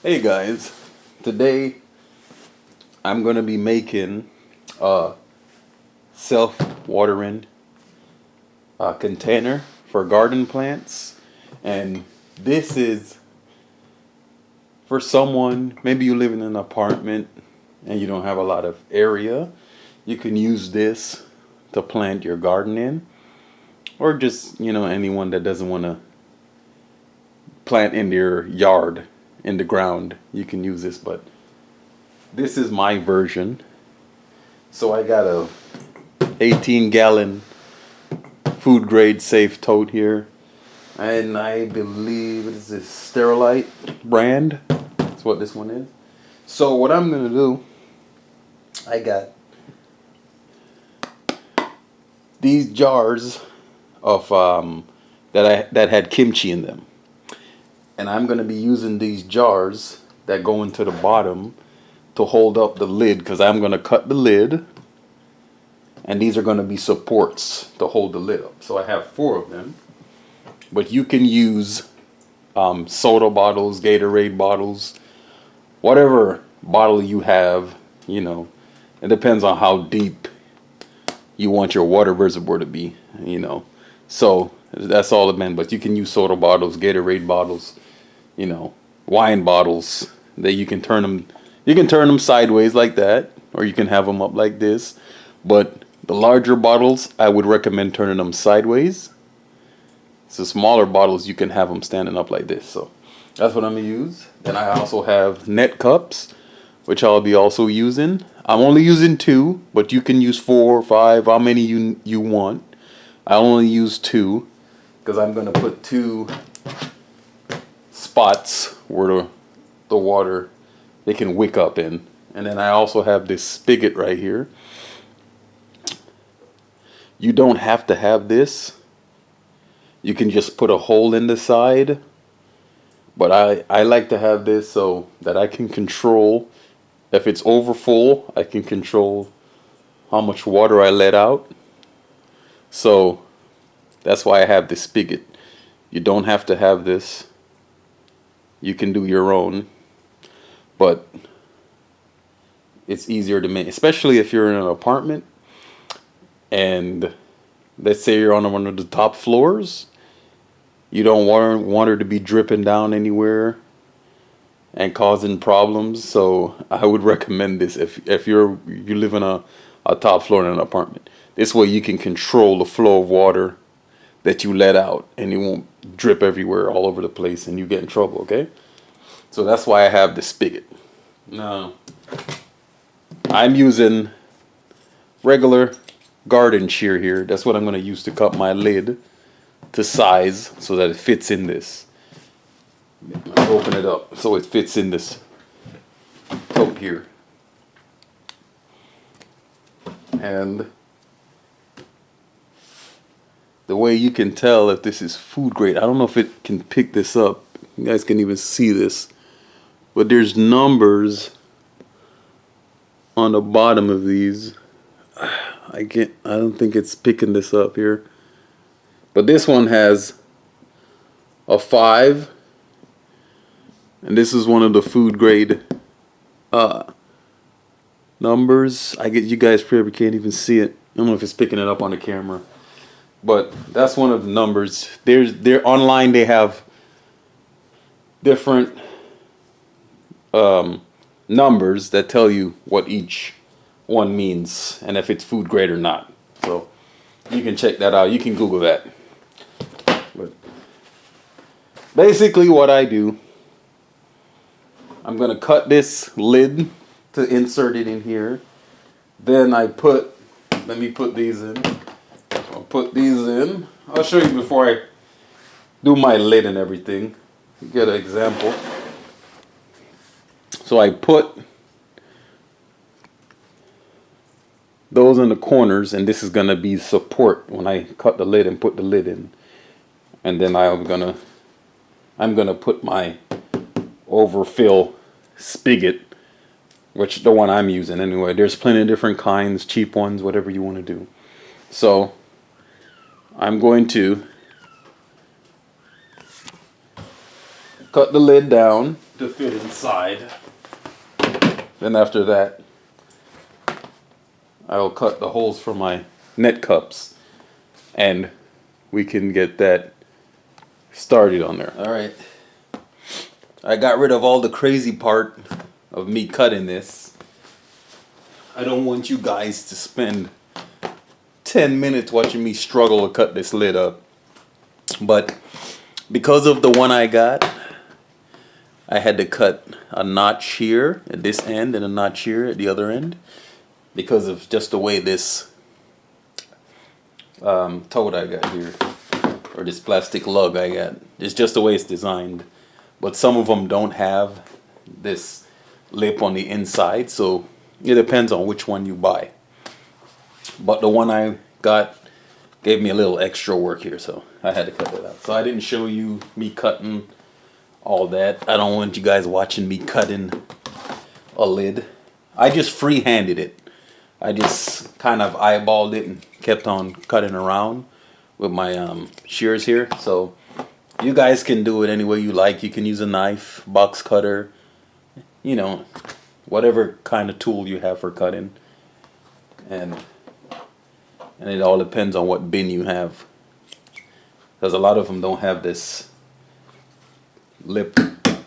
Hey guys, today I'm going to be making a self-watering container for garden plants. And this is for someone, maybe you live in an apartment and you don't have a lot of area. You can use this to plant your garden in, or just, anyone that doesn't want to plant in their yard in the ground, you can use this. But this is my version. So I got a 18-gallon food grade safe tote here, and I believe it's this Sterilite brand. That's what this one is. So what I'm gonna do, I got these jars of that had kimchi in them, and I'm gonna be using these jars that go into the bottom to hold up the lid, because I'm gonna cut the lid, and these are gonna be supports to hold the lid up. So I have 4 of them, but you can use soda bottles, Gatorade bottles, whatever bottle you have. It depends on how deep you want your water reservoir to be. So that's all it meant. But you can use soda bottles, Gatorade bottles, wine bottles. That you can turn them. You can turn them sideways like that, or you can have them up like this. But the larger bottles, I would recommend turning them sideways. So smaller bottles, you can have them standing up like this. So that's what I'm gonna use. Then I also have net cups, which I'll be also using. I'm only using 2, but you can use 4 or 5, how many you want. I only use 2 because I'm gonna put 2 spots where the water they can wick up in. And then I also have this spigot right here. You don't have to have this. You can just put a hole in the side. But I like to have this so that I can control, if it's over full, I can control how much water I let out. So that's why I have this spigot. You don't have to have this. You can do your own. But it's easier to make, especially if you're in an apartment and let's say you're on one of the top floors. You don't want water to be dripping down anywhere and causing problems. So I would recommend this if you live in a top floor in an apartment. This way you can control the flow of water that you let out, and it won't drip everywhere all over the place and you get in trouble, okay? So that's why I have the spigot. Now, I'm using regular garden shear here. That's what I'm going to use to cut my lid to size so that it fits in this. Open it up so it fits in this tote here. And the way you can tell if this is food grade, I don't know if it can pick this up. You guys can even see this. But there's numbers on the bottom of these. I don't think it's picking this up here. But this one has a 5. And this is one of the food grade numbers. You guys probably can't even see it. I don't know if it's picking it up on the camera. But that's one of the numbers. They're online, they have different numbers that tell you what each one means and if it's food grade or not. So you can check that out. You can Google that. But basically what I do, I'm going to cut this lid to insert it in here. Then let me put these in. I'll put these in. I'll show you before I do my lid and everything. Get an example. So I put those in the corners, and this is going to be support when I cut the lid and put the lid in. And then I'm gonna put my overfill spigot, which the one I'm using anyway. There's plenty of different kinds, cheap ones, whatever you want to do. So I'm going to cut the lid down to fit inside. Then after that, I'll cut the holes for my net cups, and we can get that started on there. All right. I got rid of all the crazy part of me cutting this. I don't want you guys to spend 10 minutes watching me struggle to cut this lid up. But because of the one I got, I had to cut a notch here at this end and a notch here at the other end, because of just the way this toad I got here, or this plastic lug I got. It's just the way it's designed. But some of them don't have this lip on the inside, so it depends on which one you buy. But the one I got gave me a little extra work here, so I had to cut it out. So I didn't show you me cutting all that. I don't want you guys watching me cutting a lid. I just free-handed it. I just kind of eyeballed it and kept on cutting around with my shears here. So you guys can do it any way you like. You can use a knife, box cutter, you know, whatever kind of tool you have for cutting. And it all depends on what bin you have, because a lot of them don't have this lip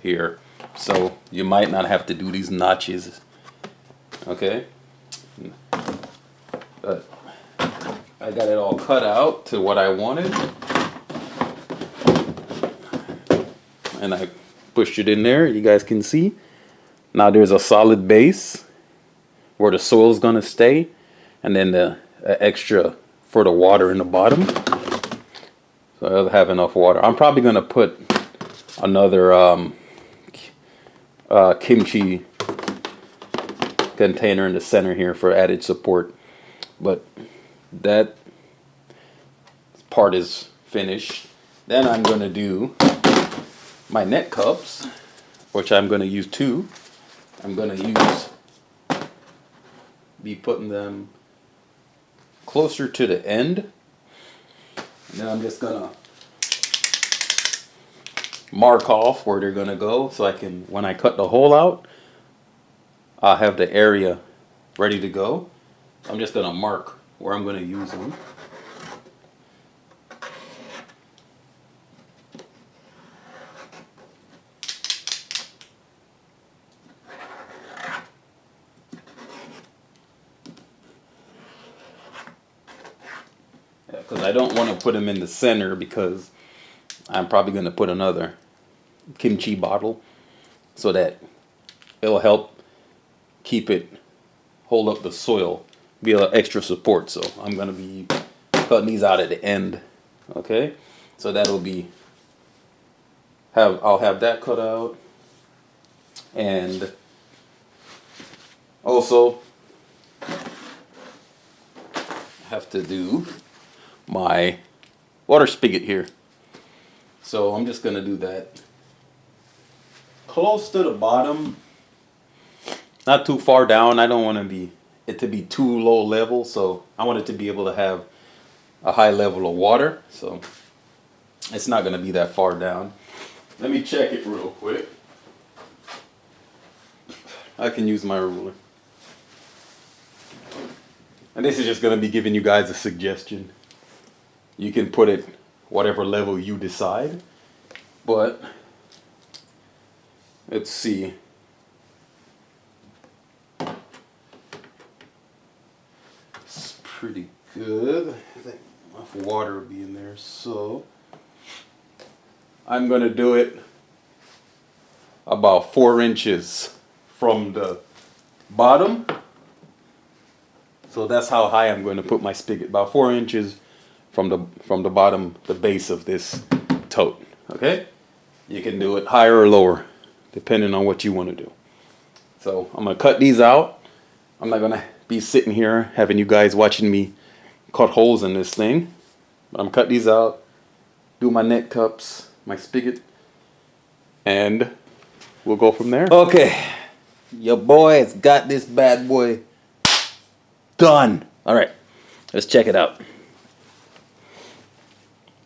here, so you might not have to do these notches. Okay, but I got it all cut out to what I wanted, and I pushed it in there. You guys can see now there's a solid base where the soil's gonna stay, and then the extra for the water in the bottom. So I'll have enough water. I'm probably gonna put another kimchi container in the center here for added support. But that part is finished. Then I'm gonna do my net cups, which I'm gonna use two. I'm gonna be putting them closer to the end, and then I'm just gonna mark off where they're gonna go, so I can, when I cut the hole out, I'll have the area ready to go. I'm just gonna mark where I'm gonna use them. Because I don't want to put them in the center, because I'm probably going to put another kimchi bottle, so that it'll help keep it, hold up the soil, be a little extra support. So I'm going to be cutting these out at the end. Okay, so that'll be, I'll have that cut out, and also have to do my water spigot here. So I'm just gonna do that close to the bottom, not too far down. I don't want it to be too low level, so I want it to be able to have a high level of water, so it's not gonna be that far down. Let me check it real quick. I can use my ruler. And this is just gonna be giving you guys a suggestion. You can put it whatever level you decide, but let's see. It's pretty good. I think enough water will be in there, so I'm gonna do it about 4 inches from the bottom. So that's how high I'm going to put my spigot, about 4 inches from the bottom, the base of this tote. Okay, you can do it higher or lower depending on what you want to do. So I'm gonna cut these out. I'm not gonna be sitting here having you guys watching me cut holes in this thing, but I'm cut these out, do my net cups, my spigot, and we'll go from there. Okay, your boy has got this bad boy done. All right, let's check it out.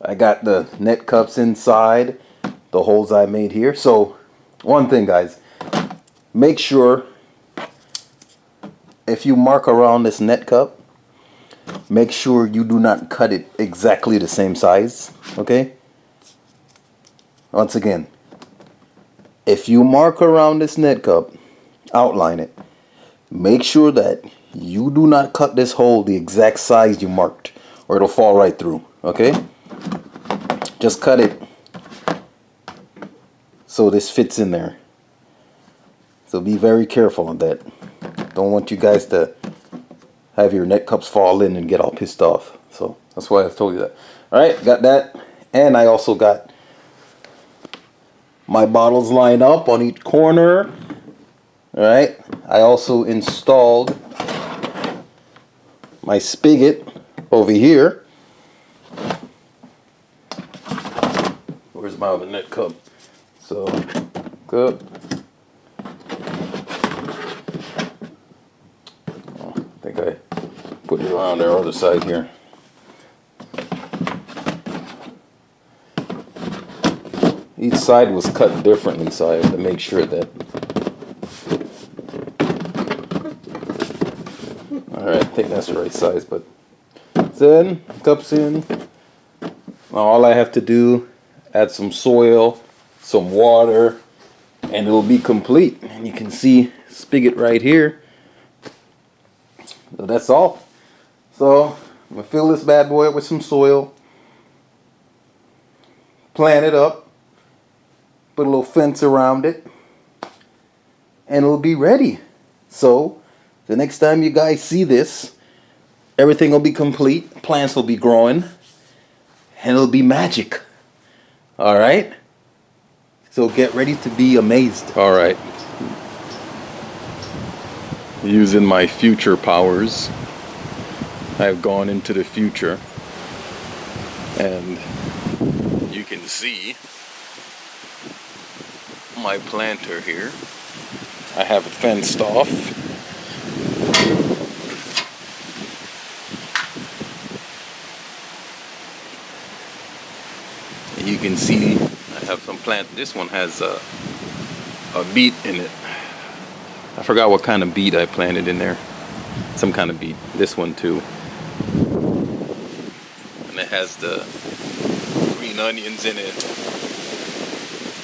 I got the net cups inside the holes I made here. So one thing, guys, make sure if you mark around this net cup, make sure you do not cut it exactly the same size, okay? Once again, if you mark around this net cup, outline it, make sure that you do not cut this hole the exact size you marked, or it'll fall right through, okay? Just cut it so this fits in there. So be very careful on that. Don't want you guys to have your net cups fall in and get all pissed off. So that's why I told you that. Alright, got that. And I also got my bottles lined up on each corner. Alright, I also installed my spigot over here. Where's my other net cup? So, good. Oh, I think I put it around their other side here. Each side was cut differently, so I had to make sure that. Alright, I think that's the right size, but it's in, cups in. Now all I have to do, add some soil, some water, and it'll be complete. And you can see spigot right here. So that's all. So I'm gonna fill this bad boy up with some soil, plant it up, put a little fence around it, and it'll be ready. So the next time you guys see this, everything will be complete, plants will be growing, and it'll be magic. Alright? So get ready to be amazed. Alright. Using my future powers, I've gone into the future, and you can see my planter here. I have it fenced off. And you can see I have some plant. This one has a beet in it. I forgot what kind of beet I planted in there. Some kind of beet. This one too. And it has the green onions in it.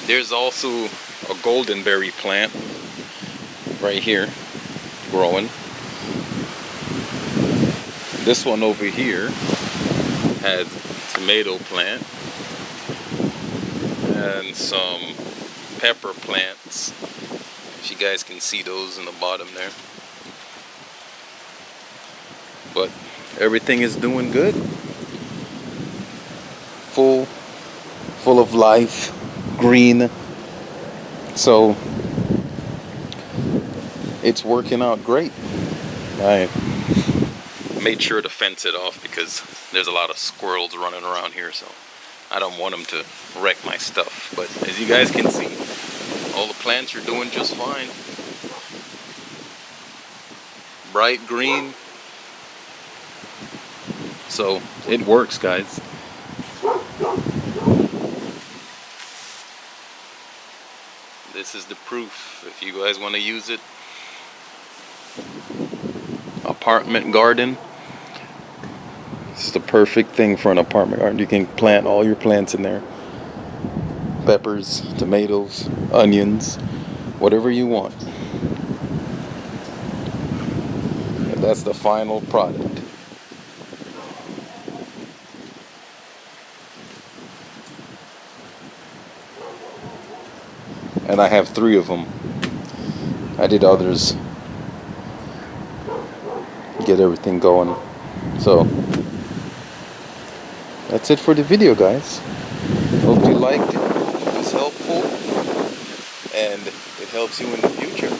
There's also a goldenberry plant right here growing. This one over here has a tomato plant and some pepper plants. If you guys can see those in the bottom there. But everything is doing good. Full of life, green. So it's working out great. I made sure to fence it off because there's a lot of squirrels running around here, so I don't want them to wreck my stuff. But as you guys can see, all the plants are doing just fine. Bright green. So it works, guys. This is the proof. If you guys want to use it, apartment garden. It's the perfect thing for an apartment garden. You can plant all your plants in there. Peppers, tomatoes, onions, whatever you want. And that's the final product. And I have 3 of them. I did others. Get everything going. So that's it for the video, guys. Hope you liked it. It was helpful and it helps you in the future.